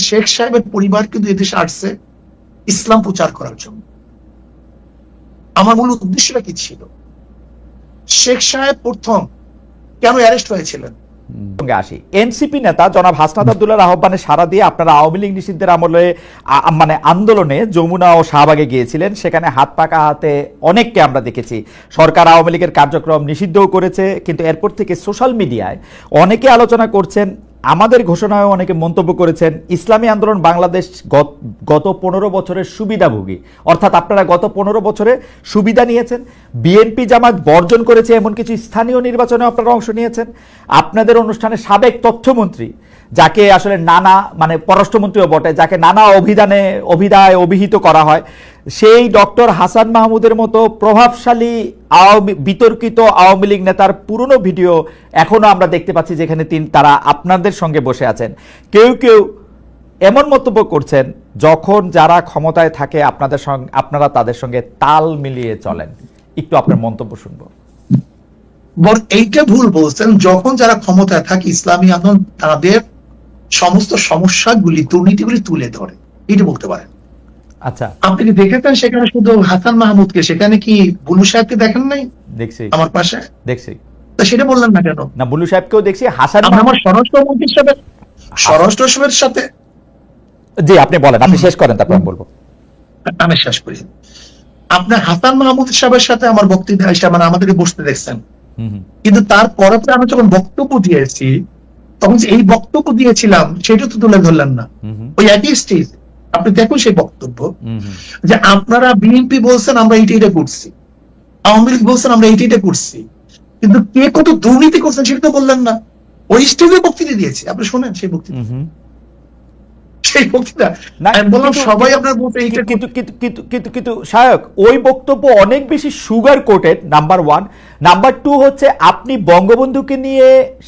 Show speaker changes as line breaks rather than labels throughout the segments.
শেখ সাহেবের পরিবার কিন্তু এদেশে আসছে ইসলাম প্রচার করার জন্য। আমার মূল উদ্দেশ্যটা কি ছিল? শেখ সাহেব প্রথম কেন অ্যারেস্ট হয়েছিলেন?
আসি এনসিপি নেতা জনাব হাসনাত আব্দুল্লাহর আহ্বানে সাড়া দিয়ে আপনারা আওয়ামী লীগ নিষিদ্ধের আমলে মানে আন্দোলনে যমুনা ও শাহবাগে গিয়েছিলেন। সেখানে হাত পাকা হাতে অনেককে আমরা দেখেছি। সরকার আওয়ামী লীগের কার্যক্রম নিষিদ্ধও করেছে, কিন্তু এরপর থেকে সোশ্যাল মিডিয়ায় অনেকে আলোচনা করছেন, আমাদের ঘোষণায় অনেকে মন্তব্য করেছেন, ইসলামী আন্দোলন বাংলাদেশ গত 15 বছরের সুবিধাভোগী, অর্থাৎ আপনারা গত 15 বছরে সুবিধা নিয়েছেন, বিএনপি জামাত বর্জন করেছে, এমন কিছু স্থানীয় নির্বাচনে আপনারা অংশ নিয়েছেন। আপনাদের অনুষ্ঠানে সাবেক তথ্যমন্ত্রী, যাকে আসলে নানা মানে পররাষ্ট্রমন্ত্রীও বটে, যাকে নানা অভিধায় অভিহিত করা হয়, সেই ডক্টর হাসান মাহমুদের মতো প্রভাবশালী বিতর্কিত আওয়ামী লীগ নেতার পুরনো ভিডিও এখনো আমরা দেখতে পাচ্ছি, যেখানে তারা আপনাদের সঙ্গে বসে আছেন। কেউ কেউ এমন মন্তব্য করছেন, যখন যারা ক্ষমতায় থাকে আপনারা তাদের সঙ্গে তাল মিলিয়ে চলেন। একটু আপনার মন্তব্য শুনবো।
এইটা ভুল বলছেন। যখন যারা ক্ষমতায় থাকে ইসলামী আন্দোলন তাদের সমস্ত সমস্যাগুলি, দুর্নীতিগুলি তুলে ধরে, এটা বলতে পারেন।
আচ্ছা,
আপনি কি দেখেছেন সেখানে শুধু হাসান মাহমুদকে, সেখানে কি বুলু সাহেবকে দেখেন নাই?
দেখছি,
আমার পাশে
দেখছি।
তো সেটা বললেন না কেন?
না, বুলু সাহেবকেও দেখছি। হাসান
আমার স্বরাষ্ট্রমন্ত্রীর সাথে
জি, আপনি বলেন, আপনি শেষ করেন, তারপর আমি বলবো।
আমি শেষ করি। আপনার হাসান মাহমুদ সাহেবের সাথে আমার বক্তৃতা হিসাবে মানে আমাদেরকে বসতে দেখছেন, কিন্তু তারপরে আমি যখন বক্তব্য দিয়েছি তখন এই বক্তব্য দিয়েছিলাম সেটা তো তুলে ধরলেন না। ওই একই স্টেজ আপনি দেখুন সেই বক্তব্য, যে আপনারা বিএনপি বলছেন আমরা এইটা করছি, আওয়ামী লীগ বলছেন আমরা এইটা করছি, কিন্তু কে কত দুর্নীতি করছেন সেটা তো বললেন না। ওই স্টেজে বক্তৃতা দিয়েছি, আপনি শোনেন সেই বক্তৃতা। সবাই আপনার
কিন্তু শায়ক, ওই বক্তব্য অনেক বেশি সুগার কোটেড, নাম্বার 1। নাম্বার 2 হচ্ছে, আপনি বঙ্গবন্ধুকে নিয়ে,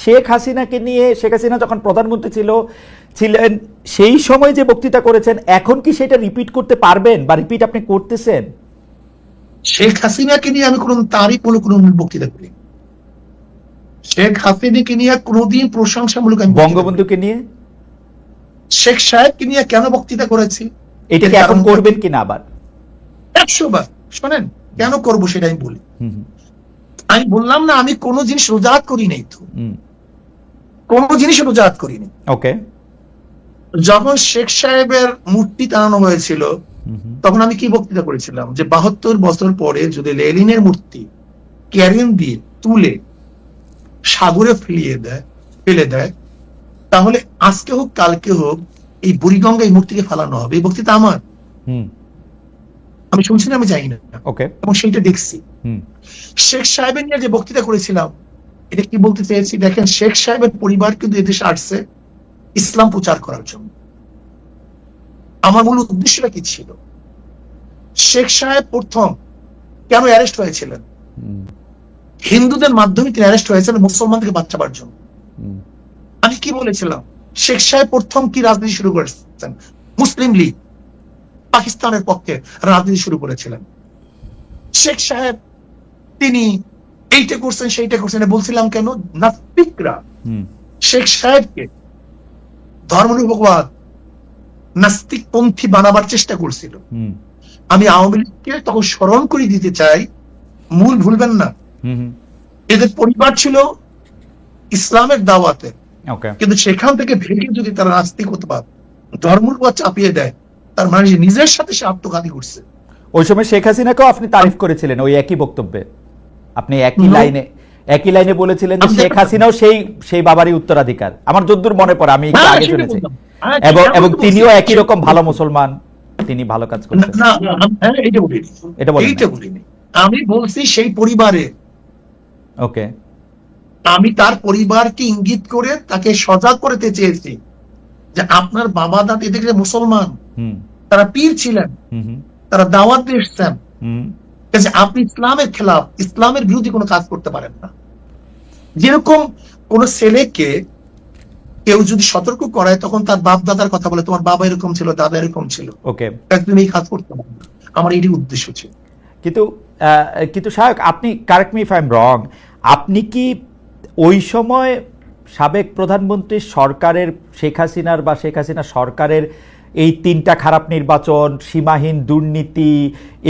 শেখ হাসিনা যখন প্রধানমন্ত্রী ছিলেন সেই সময় যে বক্তৃতা করেছেন, এখন কি সেটা রিপিট করতে পারবেন বা রিপিট আপনি করতেছেন?
শেখ হাসিনাকে নিয়ে আমি কোন তারিফ বলে কোন বক্তৃতা করি? শেখ হাসিনাকে নিয়ে কোনদিন প্রশংসামূলক?
বঙ্গবন্ধুকে নিয়ে,
শেখ সাহেবকে নিয়ে কেন বক্তৃতা করেছি?
এটাকে এখন করবেন কিনা আবার?
100 বার শোনেন, কেন করব সেটা আমি বলি। আমি বললাম না আমি কোন জিনিস রোজাত করি নাই, তো কোন জিনিস রোজাত করিনি।
ওকে,
যখন শেখ সাহেবের মূর্তি টানানো হয়েছিল তখন আমি কি বক্তৃতা করেছিলাম, যে 72 বছর পরে যদি লেনিনের মূর্তি ক্যারিন দিয়ে তুলে সাগরে ফেলে দেয়, তাহলে আজকে হোক কালকে হোক এই বুড়িগঙ্গা এই মূর্তিকে ফেলানো হবে। এই বক্তৃতা আমার, আমি শুনছি না, আমি জানি না, এবং সেইটা দেখছি। শেখ সাহেবের নিয়ে যে বক্তৃতা করেছিলাম, এটা কি বলতে চেয়েছি দেখেন, শেখ সাহেবের পরিবার কিন্তু এদেশে আসছে ইসলাম প্রচার করার জন্য। আমার মূল উদ্দেশ্যটা কি ছিল? শেখ সাহেব প্রথম কেন অ্যারেস্ট হয়েছিলেন? হিন্দুদের মাধ্যমে তিনি অ্যারেস্ট হয়েছিলেন মুসলমানদেরকে বাঁচাবার জন্য। আমি কি বলেছিলাম? শেখ সাহেব প্রথম কি রাজনীতি শুরু করেছেন? মুসলিম লীগ, পাকিস্তানের পক্ষে রাজনীতি শুরু করেছিলেন। শেখ সাহেব তিনি এইটা করছেন সেইটা করছেন বলছিলাম কেন? নাস্তিকরা শেখ সাহেবকে ধর্মনিরপেক্ষবাদ নাস্তিক পন্থী বানাবার চেষ্টা করছিল। আমি আওয়ামী লীগকে তখন স্মরণ করে দিতে চাই, মূল ভুলবেন না, এদের পরিবার ছিল ইসলামের দাওয়াতে, কিন্তু সেখান থেকে ভেঙে যদি তারা নাস্তিকতাবাদ ধর্মনিরপেক্ষবাদ চাপিয়ে দেয়, তার মানে নিজের সাথে সে আত্মঘাতী করছে।
ওই সময় শেখ হাসিনাকেও আপনি তারিফ করেছিলেন ওই একই বক্তব্যে। আপনি একই লাইনে বলেছিলেন যে শেখ হাসিনাও সেই বাবারই উত্তরাধিকার। আমার যদ্দূর মনে পড়ে, আমি একটু আগে শুনেছি, এবং তিনিও একই রকম ভালো মুসলমান, তিনি ভালো কাজ করছেন।
এটা বলিনি, আমি বলছি সেই পরিবারে,
ওকে,
আমি তার পরিবারকে ইঙ্গিত করে তাকে সজাগ করতে চেয়েছি যে আপনার বাবা দাদি দেখলে মুসলমান, তারা পীর ছিলেন, তারা দাওয়াত দিয়ে এসছেন, আপনি ইসলামের খেলাফ, ইসলামের বিরোধী কোনো কাজ করতে পারেন না। যেরকম কোন ছেলেকে কেউ যদি সতর্ক করায় তখন তার বাপ দাদার কথা বলে, তোমার বাবা এরকম ছিল, দাদা এরকম ছিল, তুমি এই কাজ করতে পারো না। আমার এটি উদ্দেশ্য ছিল।
কিন্তু শায়ক, আপনি correct me if I am রং, আপনি কি ওই সময় সাবেক প্রধানমন্ত্রী সরকারের শেখ হাসিনার সরকারের এই 3টা খারাপ নির্বাচন, সীমাহীন দুর্নীতি,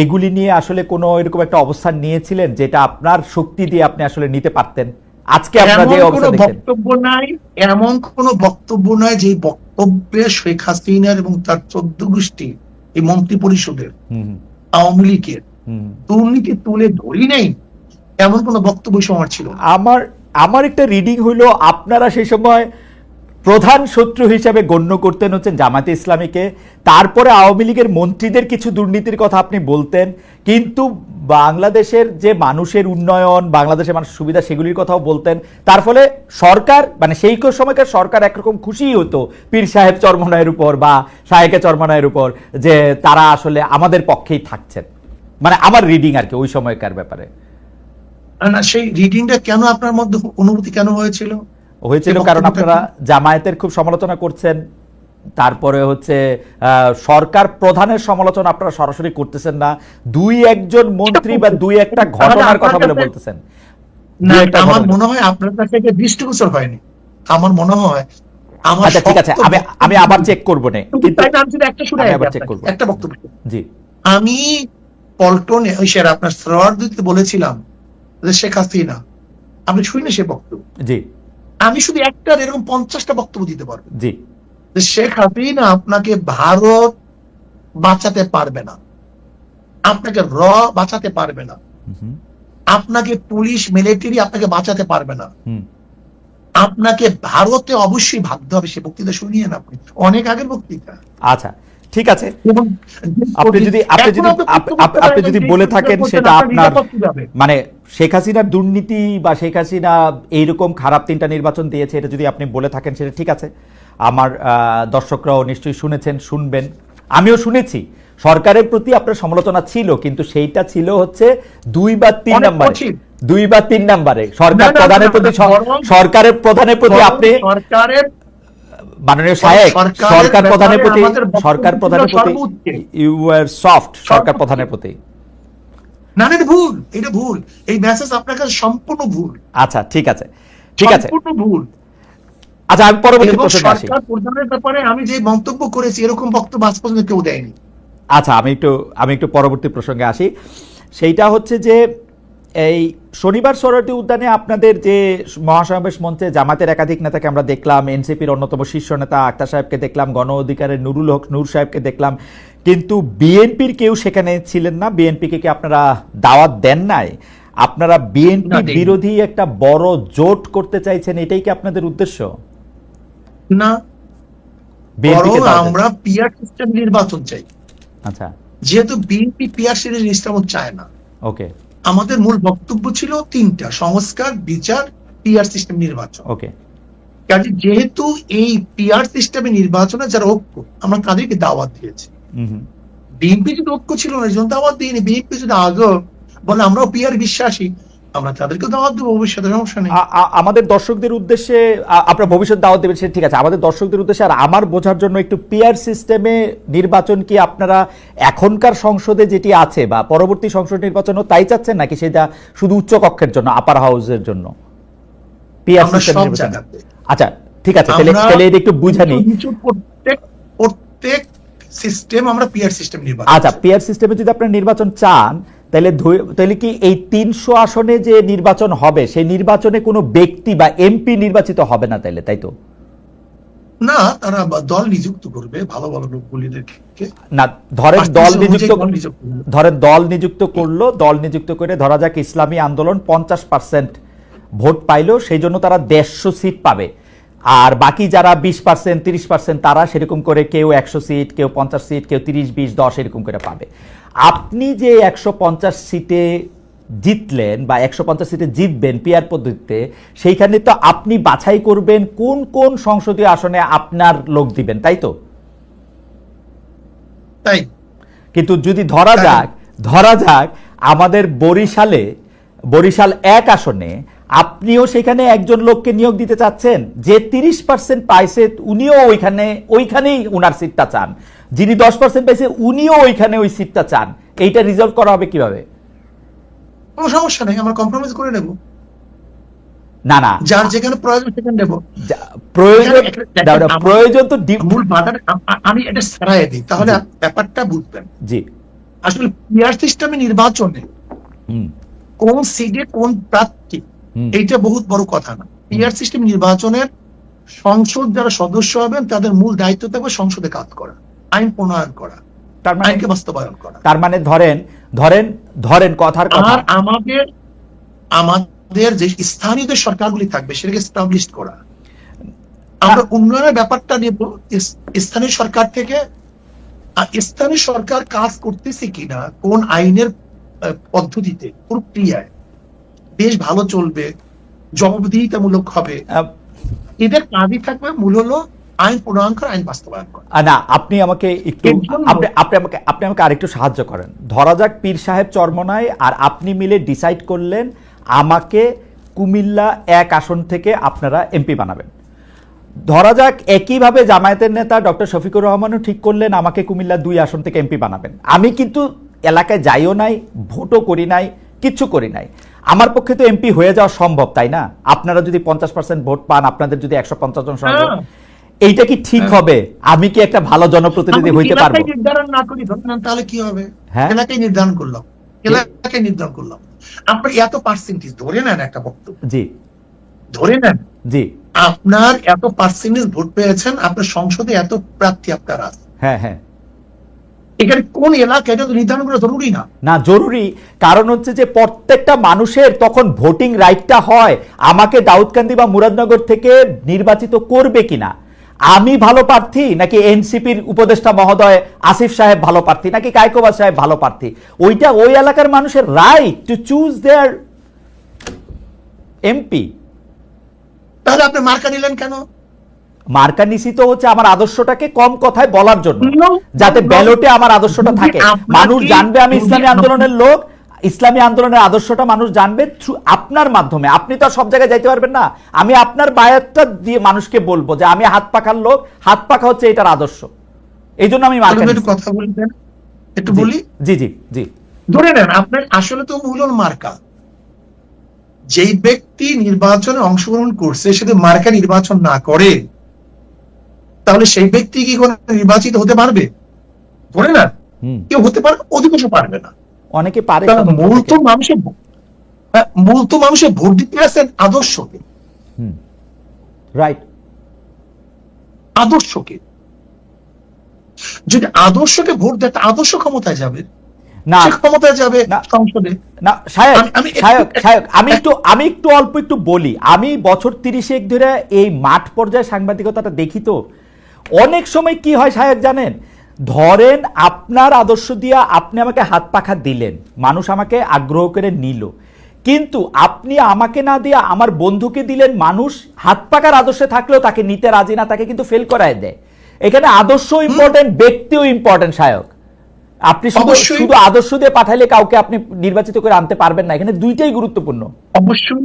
এগুলি নিয়ে আসলে কোনো এরকম একটা অবস্থান নিয়েছিলেন যেটা আপনার শক্তি দিয়ে আপনি আসলে নিতে পারতেন? আজকে আপনারা যে অবস্থা দেখছেন,
এমন কোন বক্তব্য নাই যে বক্তব্যে শেখ হাসিনার এবং তার 14 গোষ্ঠী এই মন্ত্রী পরিষদের আওয়ামী লীগের দুর্নীতি তুলে ধরি নাই, এমন কোন বক্তব্য আমার ছিল।
আমার একটা রিডিং হইলো আপনারা সেই সময় প্রধান শত্রু হিসাবে গণ্য করতেন হচ্ছেন জামায়াতে ইসলামীকে, তারপরে আওয়ামী লীগের মন্ত্রীদের কিছু দুর্নীতির কথা আপনি বলতেন, কিন্তু বাংলাদেশের যে মানুষের উন্নয়ন, বাংলাদেশের মানুষের সুবিধা, সেগুলির কথাও বলতেন। তার ফলে সরকার, মানে সেই সময়কার সরকার একরকম খুশিই হতো পীর সাহেব চরমনায়ের উপর বা শাহেকে চরমনায়ের উপর, যে তারা আসলে আমাদের পক্ষেই থাকছেন। মানে আমার রিডিং আর কি ওই সময়কার ব্যাপারে।
না, সেই রিডিংটা কেন আপনার মধ্যে অনুভূতি কেন হয়েছিল?
কারণ আপনারা জামায়াতের খুব সমালোচনা করছেন, তারপরে হচ্ছে সরকার প্রধানের সমালোচনা আপনারা সরাসরি করতেছেন না, 2-1 মন্ত্রী বা 2-1টা ঘটনার কথা বলে বলতেছেন।
আমার মনে হয় আপনার কাছে দৃষ্টিগোচর হয়নি, আমার মনে হয়।
আচ্ছা ঠিক আছে, আমি আবার চেক করবো না, কিন্তু
একটা বক্তব্য
জি,
আমি পল্টনে ওই স্যার আপনার সরোয়ার দিতে বলেছিলাম যে শেখ হাসিনা, আপনি শুনিনি সে বক্তব্য?
জি,
আমি শুধু একটা এরকম 50টা বক্তব্য দিতে পারবো।
জি,
যে শেখ হাসিনা আপনাকে ভারত বাঁচাতে পারবে না, আপনাকে বাঁচাতে পারবে না, আপনাকে পুলিশ মিলিটারি আপনাকে বাঁচাতে পারবে না, আপনাকে ভারতে অবশ্যই ভাবতে হবে। সে বক্তৃতা শুনিয়েন আপনি, অনেক আগের বক্তৃতা।
আচ্ছা ঠিক আছে, আপনি যদি বলে থাকেন সেটা আপনার, মানে শেখ হাসিনার দুর্নীতি বা শেখ হাসিনা এইরকম খারাপ 3টা নির্বাচন দিয়েছে, এটা যদি আপনি বলে থাকেন সেটা ঠিক আছে। আমার দর্শকরাও নিশ্চয়ই শুনেছেন, শুনবেন, আমিও শুনেছি সরকারের প্রতি আপনার সমালোচনা ছিল, কিন্তু সেইটা ছিল হচ্ছে 2 বা 3 নাম্বারে সরকারের প্রধানের প্রতি আপনি মাননীয় সাহেব, সরকার প্রধানের প্রতি ইউ আর সফট, সরকার প্রধানের প্রতি।
না না, ভুল, এটা ভুল, এই মেসেজ আপনার কাছে সম্পূর্ণ ভুল।
আচ্ছা ঠিক আছে,
সম্পূর্ণ ভুল।
আচ্ছা আমি পরবর্তী প্রশ্নে আসি।
সরকার প্রধানের ব্যাপারে আমি যে মন্তব্য করেছি এরকম বক্তব্য আজ পর্যন্ত কেউ দেয়নি।
আচ্ছা আমি একটু পরবর্তী প্রসঙ্গে আসি। সেইটা হচ্ছে যে এই শনিবার সোহরাওয়ার্দী উদ্যানে আপনাদের যে মহাসমাবেশ মঞ্চে জামাতের একাধিক নেতাকে আমরা দেখলাম, এনসিপির অন্যতম শীর্ষ নেতা আক্তার সাহেবকে দেখলাম, গণ অধিকারের নুরুল হক নূর সাহেবকে দেখলাম, কিন্তু বিএনপির কেউ সেখানে ছিলেন না। বিএনপিকে কি আপনারা দাওয়াত দেন নাই? আপনারা বিএনপি বিরোধী একটা বড় জোট করতে চাইছেন, এটাই কি আপনাদের উদ্দেশ্য?
না, আমরা পিআর সিস্টেম নির্বাচন চাই।
আচ্ছা,
যেহেতু বিএনপি পিআর সিস্টেম চায় না,
ওকে,
আমাদের মূল বক্তব্য ছিল 3টা: সংস্কার, বিচার, পিআর সিস্টেম নির্বাচন।
ওকে,
কাজে যেহেতু এই পিআর সিস্টেমে নির্বাচনে যারা ঐক্য, আমরা তাদেরকে দাওয়াত দিয়েছি। বিএনপি যদি ঐক্য ছিল না, এই জন্য দাওয়াত দিইনি। বিএনপি যদি আগে বলে আমরাও পিআর বিশ্বাসী, আমরা তাদেরকে দাওয়াত দেবো, ভবিষ্যতে সমস্যা নেই।
আমাদের দর্শকদের উদ্দেশ্যে আপনারা ভবিষ্যৎ দাওয়াত দেবেন সেটা ঠিক আছে, আমাদের দর্শকদের উদ্দেশ্যে আর আমার বোঝার জন্য একটু পিআর সিস্টেমে নির্বাচন কি আপনারা এখনকার সংসদে যেটি আছে বা পরবর্তী সংসদ নির্বাচনও তাই চাচ্ছেন, নাকি সেটা শুধু উচ্চ কক্ষের জন্য, আপার হাউসের জন্য পিআর সিস্টেম নির্বাচন? আচ্ছা ঠিক আছে, তাহলে এটা একটু বুঝানি।
প্রত্যেক সিস্টেম আমরা পিআর সিস্টেম নির্বাচন।
আচ্ছা, পিআর সিস্টেমে যদি আপনারা নির্বাচন চান, তাহলে কি এই 300 আসনে যে নির্বাচন হবে সেই নির্বাচনে কোনো ব্যক্তি বা এমপি নির্বাচিত হবে না তাইলে, তাই তো?
না, তারা দল নিযুক্ত করবে ভালো ভালো লোকগুলিদেরকে।
না, ধরেন দল নিযুক্ত করলো, দল নিযুক্ত করে ধরা যাক ইসলামী আন্দোলন 50% ভোট পাইলো, সেই জন্য তারা 150 সিট পাবে, আর বাকি যারা 20%, 30% তারা সেরকম করে কেউ 100 সিট, কেউ 50 সিট, কেউ 30, 20, 10 এরকম করে পাবে। আপনি যে 150 সিটে জিতলেন বা 150 সিটে জিতবেন পিআর পদ্ধতিতে, সেইখানে তো আপনি বাছাই করবেন কোন কোন সংসদীয় আসনে আপনার লোক দিবেন, তাই তো?
তাই।
কিন্তু যদি ধরা যাক আমাদের বরিশাল 1 আসনে আপনিও সেখানে একজন লোককে নিয়োগ দিতে চাচ্ছেন যে 30% পাইছে, উনিও ওইখানেই উনার সিটটা চান, যিনি 10% পাইছে উনিও ওইখানে ওই সিটটা চান, এইটা রিজলভ করা হবে কিভাবে?
কোনো সমস্যা নেই, আমরা কম্প্রোমাইজ করে নেব।
না না,
যার যেখানে প্রয়োজন সেখানে দেবো।
প্রয়োজন তো
মূল বাধাটা আমি এটা ছাড়াই দিই, তাহলে ব্যাপারটা বুঝবেন।
জি,
আসলে পিআর সিস্টেমে নির্বাচনে কোন সিটে কোন প্রার্থী, এইটা বহুত বড় কথা না। পিআর সিস্টেম নির্বাচনের সংসদ যারা সদস্য হবেন তাদের মূল দায়িত্ব থাকবে সংসদে কাজ করা, আইন প্রণয়ন করা, আইনকে বাস্তবায়ন করা।
তার মানে ধরেন কথার কথা,
আর আমাদের যে স্থানীয় যে সরকারগুলি থাকবে সেটাকে এস্টাবলিশ করা। আমরা উন্নয়নের ব্যাপারটা নিয়ে স্থানীয় সরকার থেকে, স্থানীয় সরকার কাজ করতেছে কিনা, কোন আইনের পদ্ধতিতে, প্রক্রিয়ায় দেশ ভালো চলবে, জবাবদিহিতামূলক হবে, এদের কাজই থাকবে মূল হলো আইন প্রণয়ন করা, আইন বাস্তবায়ন করা।
না, আপনি আমাকে একটু আপনি আমাকে আরেকটু সাহায্য করেন। ধরা যাক পীর সাহেব চরমনায় আর আপনি মিলে ডিসাইড করলেন আমাকে কুমিল্লা 1 আসন থেকে আপনারা এমপি বানাবেন। ধরা যাক একইভাবে জামায়াতের নেতা ডক্টর শফিকুর রহমানও ঠিক করলেন আমাকে কুমিল্লা 2 আসন থেকে এমপি বানাবেন। আমি কিন্তু এলাকায় যাইও নাই, ভোটও করি নাই, কিচ্ছু করি নাই। আমার পক্ষে তো এমপি হয়ে যাওয়া সম্ভব, তাই না? আপনারা যদি 50% ভোট পান, আপনাদের যদি 150 জন সংসদ, এইটা কি ঠিক হবে? আমি কি একটা ভালো জনপ্রতিনিধি হইতে পারবো?
নির্ধারণ না করি তাহলে কি হবে? এলাকায় নির্ধারণ করলাম, আপনার এত পার্সেন্টেজ ধরে নেন, একটা বক্তব্য
জি
ধরে নেন,
জি,
আপনার এত পার্সেন্টেজ ভোট পেয়েছেন, আপনার সংসদে এত প্রার্থী আপনার আছে,
হ্যাঁ হ্যাঁ,
এখানে কোন এলাকা এটা তো নির্ধারণ করা জরুরি না।
না, জরুরি। কারণ হচ্ছে যে প্রত্যেকটা মানুষের তখন ভোটিং রাইটটা হয় আমাকে দাউদকান্দি বা মুরাদনগর থেকে নির্বাচিত করবে কিনা, আমি ভালো প্রার্থী নাকি এনসিপির উপদেষ্টা মহোদয় আসিফ সাহেব ভালো প্রার্থী নাকি কায়কোবাদ সাহেব ভালো প্রার্থী, ওইটা ওই এলাকার মানুষের right to choose there MP.
তাহলে আপনি মার্কা নিলেন কেন?
মার্কা নিছি তো হচ্ছে আমার আদর্শটাকে কম কথায় বলার জন্য, যাতে ব্যালটে আমার আদর্শটা থাকে, মানুষ জানবে আমি ইসলামী আন্দোলনের লোক, ইসলামী আন্দোলনের আদর্শটা মানুষ জানবে থ্রু আপনার মাধ্যমে। আপনি তো সব জায়গায় যাইতে পারবেন না, আমি আপনার বায়াতটা দিয়ে মানুষকে বলবো যে আমি হাত পাখার লোক, হাত পাখা হচ্ছে এটার আদর্শ, এই জন্য আমি মার্কা নিছি।
কথা বলবেন একটু বলি?
জি জি জি,
ধরে নেন আপনার আসলে তো মূল মার্কা, যেই ব্যক্তি নির্বাচনে অংশগ্রহণ করছে সেটা মার্কা নির্বাচন না করে তাহলে সেই ব্যক্তি কি কোনো নির্বাচিত হতে পারবে? ধরে না কেউ হতে পারে, অধিকাংশ পারবে না,
অনেকে পারে।
মূল তো মানুষের ভোট দিতে আসেন আদর্শকে,
রাইট,
আদর্শকে। যদি আদর্শকে ভোট দেয় আদর্শ ক্ষমতায় যাবে
না,
ক্ষমতায় যাবে সংসদে
না। আমি একটু অল্প একটু বলি, আমি বছর 30 ধরে এই মাঠ পর্যায়ে সাংবাদিকতাটা দেখি, তো অনেক সময় কি হয় সাহেব জানেন, ধরেন আপনার আদর্শ দিয়া আপনি আমাকে হাত পাখা দিলেন, মানুষ আমাকে আগ্রহ করে নিল, কিন্তু আপনি আমাকে না দিয়ে আমার বন্ধুকে দিলেন, মানুষ হাত পাখার আদর্শে থাকলেও তাকে নিতে রাজি না, তাকে কিন্তু ফেল করায় দেয়। এখানে আদর্শ ইম্পর্টেন্ট, ব্যক্তিও ইম্পর্টেন্ট সায়ক। আপনি শুধু আদর্শ দিয়ে পাঠাইলে কাউকে আপনি নির্বাচিত করে আনতে পারবেন না, এখানে দুইটাই গুরুত্বপূর্ণ।
অবশ্যই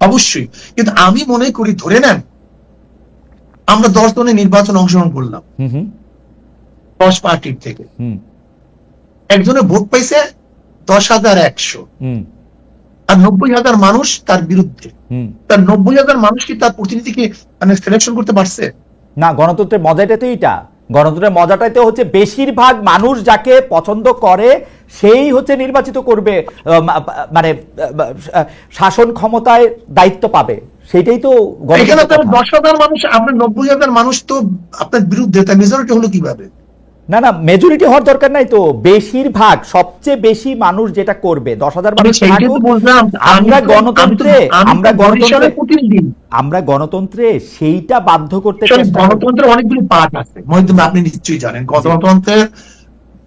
অবশ্যই, কিন্তু আমি মনে করি ধরে নেন আমরা 10 জনের নির্বাচন অংশগ্রহণ করলাম 10 পার্টির থেকে, একজনে ভোট পাইছে 10,100, আর 90,000 মানুষ তার বিরুদ্ধে, তার 90,000 মানুষ কি তার প্রতিনিধিকে মানে সিলেকশন করতে পারছে?
না, গণতন্ত্রের মজাটাই তো এইটা, গণতন্ত্রের মজাটাই তো হচ্ছে বেশিরভাগ মানুষ যাকে পছন্দ করে সেই হচ্ছে নির্বাচিত করবে, মানে শাসন ক্ষমতায় দায়িত্ব পাবে, সেটাই তো।
এখানে 10,000 মানুষ, আপনার 90,000 মানুষ তো আপনার বিরুদ্ধে, তার মেজরিটি হলো কিভাবে?
না না, মেজরিটি হওয়ার দরকার নাই তো, বেশিরভাগ, সবচেয়ে বেশি মানুষ যেটা করবে, 10,000 মানুষ। আমরা গণতন্ত্রে সেইটা বাধ্য করতে,
গণতন্ত্রের অনেকগুলো পার্ট আছে, আপনি নিশ্চয়ই জানেন। গণতন্ত্রের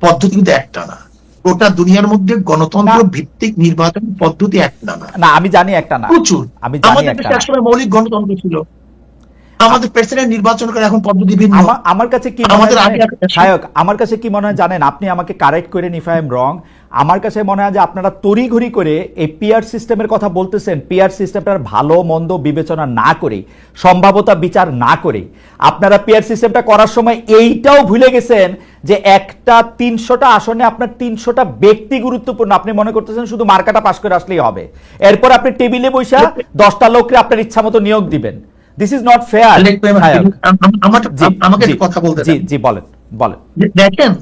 পদ্ধতি কিন্তু একটা না, গোটা দুনিয়ার মধ্যে গণতন্ত্র ভিত্তিক নির্বাচন পদ্ধতি একটা না।
না, আমি জানি একটা না,
প্রচুর।
আমি
আমাদের দেশে একসময় মৌলিক গণতন্ত্র ছিল, আমাদের প্রেসিডেন্ট নির্বাচন করে এখন পদ্ধতি ভিন্ন।
আমার কাছে কি
আমাদের
সায়ক, আমার কাছে কি মনে হয় জানেন, আপনি আমাকে কারেক্ট করেন ইফ আই এম রং, আমার কাছে মনে হয় যে আপনারা তড়িঘড়ি করে এই পিআর সিস্টেমের কথা বলতেছেন, পিআর সিস্টেমটার ভালো মন্দ বিবেচনা না করে, সম্ভাব্যতা বিচার না করে আপনারা পিআর সিস্টেমটা করার সময় এইটাও ভুলে গেছেন যে একটা 300টা আসনে আপনার 300টা ব্যক্তি গুরুত্বপূর্ণ। আপনি মনে করতেছেন শুধু মার্কাটা পাস করে আসলেই হবে, এরপর আপনি টেবিলে বসে 10টা লোককে আপনার ইচ্ছা মতো নিয়োগ দিবেন। This is not fair.
আমাকে কথা বলতে
জি জি বলেন বলেন।
দেখেন,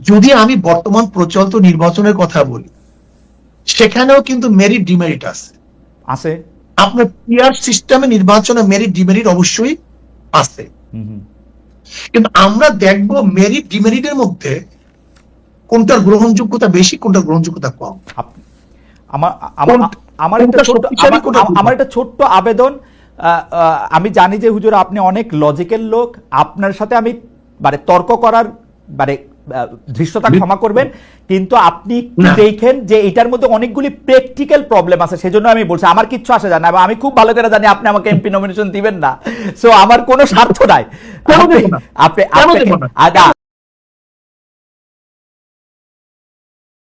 যদি আমি বর্তমান প্রচলিত নির্বাচনের কথা বলি, সেখানেও কিন্তু মেরিট ডিমেরিট আছে। আপনার পিআর সিস্টেমে নির্বাচনে মেরিট ডিমেরিট অবশ্যই আছে, কিন্তু আমরা দেখব মেরিট ডিমেরিটের মধ্যে কোনটার গ্রহণযোগ্যতা বেশি, কোনটার গ্রহণযোগ্যতা কম।
আমার একটা ছোট্ট আবেদন, আমি জানি যে হুজুর আপনি অনেক লজিক্যাল লোক, আপনার সাথে আমি মানে তর্ক করার মানে ধৃষ্টতা ক্ষমা করবেন, কিন্তু আপনি দেখেন যে এটার মধ্যে অনেকগুলি প্র্যাকটিক্যাল প্রবলেম আছে। সেজন্য আমি বলছি আমার কিচ্ছু আসে যায় না, আমি খুব ভালো করে জানি আপনি আমাকে এমপি নমিনেশন দিবেন না, সো আমার কোনো স্বার্থ নাই। আপনি